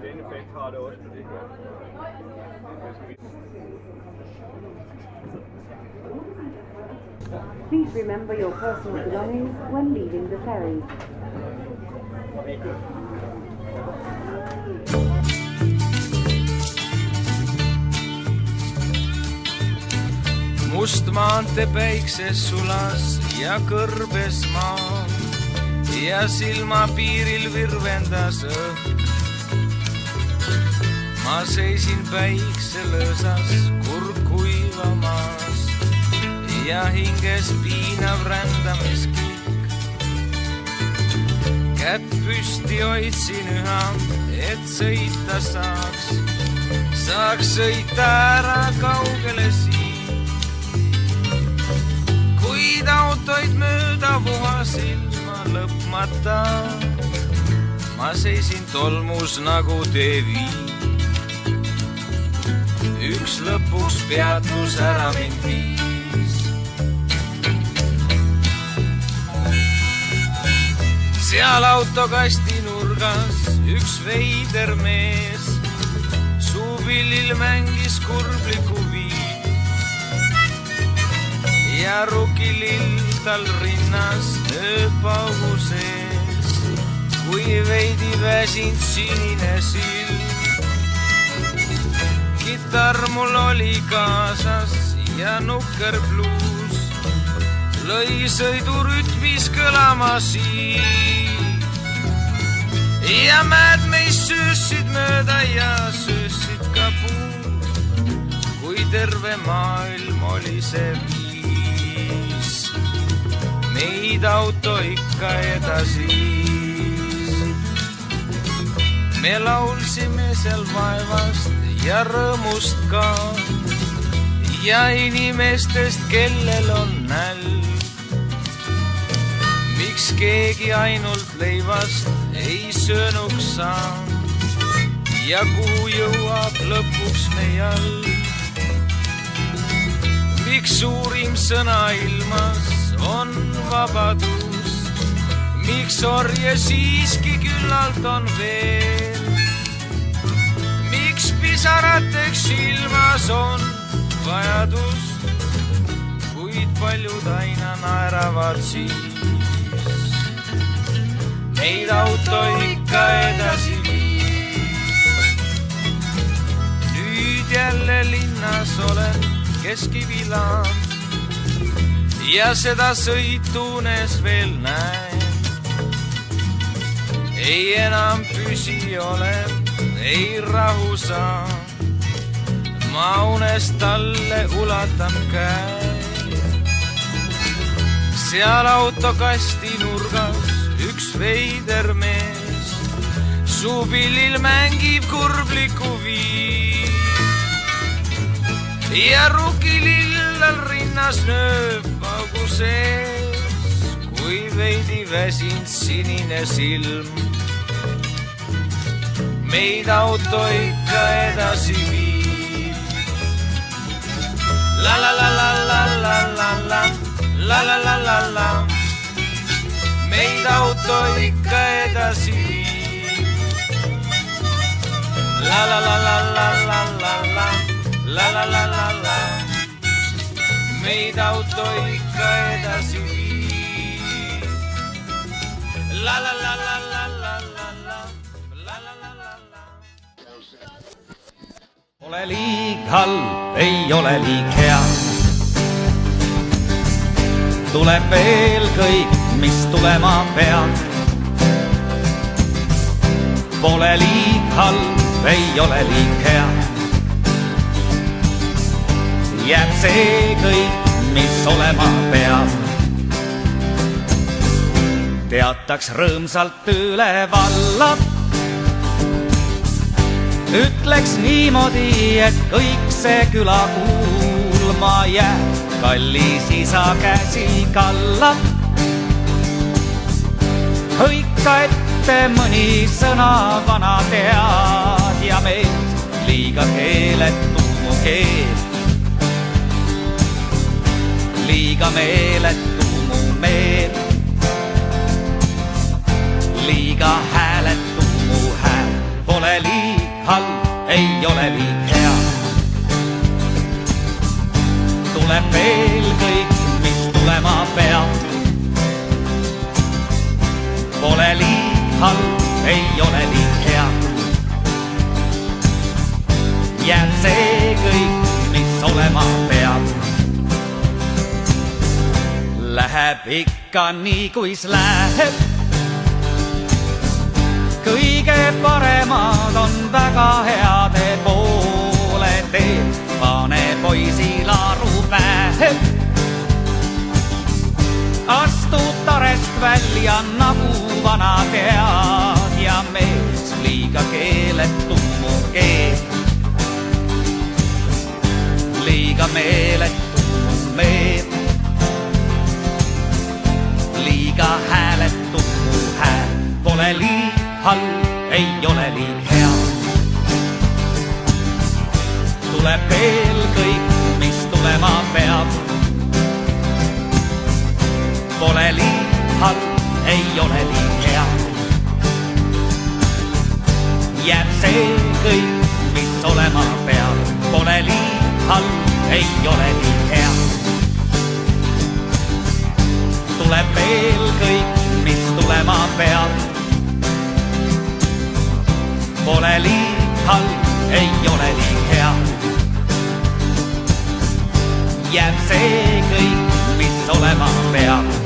Den effekt har det også på det her. Please remember your personal belongings when leaving the ferry. Must maante päikses sulas ja kõrbes maa ja silmapiiril virvendas õhk. Ma seisin päikselõõsas kurkuivamas ja hinges piinav rändamiskikk. Kätt püsti hoidsin üha, et sõita saaks sõita ära kaugele siit. Kuid autoid mööda puhas ilma lõpmata ma seisin tolmus nagu teeviid. Üks lõpuks peatus ära mind viis. Seal autokasti nurgas üks veider mees suupillil mängis kurbliku viid ja rukilill tal rinnas ööpaugu sees, kui veidi väsinud sinine silm. Kitarr mul oli kaasas ja nukker bluus lõi sõidurütmis kõlama siin. Ja mäed meist söössid mööda ja söössid ka puud, kui terve maailm oli see viis. Meid auto ikka edasi viis. Me laulsime seal vaevast ja rõõmust ka ja inimestest, kellel on nälg. Miks keegi ainult leivast ei söönuks saanud ja kuhu jõuab lõpuks meie all? Miks suurim sõna ilmas on vabadus? Miks orje siiski küllalt on veel? Pisarateks silmas on vajadust, kuid paljud aina naeravad siis. Meid auto ikka edasi viis. Nüüd jälle linnas olen Keskivilaan ja seda sõitunes veel näen. Ei enam püsi olen, ei rahu saa, ma unest talle ulatan käe. Seal autokasti nurgas üks veider mees suupillil mängib kurbliku viid ja rukilillal rinnas nööpaugu sees, kui veidi väsinud sinine silm. Meid auto ikka edasi viib. La la la la la la la la la la la la la. Meid auto ikka edasi viib. La la la la la la la la la la la la la. Meid auto ikka edasi viib. La la la la la la la la. Ole liig halb, ei ole liig hea. Tuleb veel kõik, mis tulema peab. Pole liig halb, ei ole liig hea. Jääb see kõik, mis olema peab. Teataks rõõmsalt üle valla. Ütleks niimoodi, et kõik see küla kuulma jääb, kallis isa käsi kalla. Hõika ette mõni sõna vana tead ja meest liiga hääletu mu hääl. Pole liig halb, ei ole liig hea. Tuleb veel kõik, mis tulema peab. Pole liig halb, ei ole liig hea. Jääb see kõik, mis olema peab. Läheb ikka nii, kuis läheb. Kõige paremad on väga heade poole teed. Pane poisil aru pähe. Astu tarest välja nagu vana tead ja mees liiga keeletu mu keel. Liiga meeletu mu meel. Liiga hääletu mu hääl. Pole liig halb, ei ole liig hea. Tuleb veel kõik, mis tulema peab. Pole liig halb, ei ole liig hea. Jääb see kõik, mis olema peab. Pole liig halb, ei ole liig hea. Tuleb veel kõik, mis tulema peab. Pole liig halb, ei ole liig hea. Jääb see kõik, mis olema peab.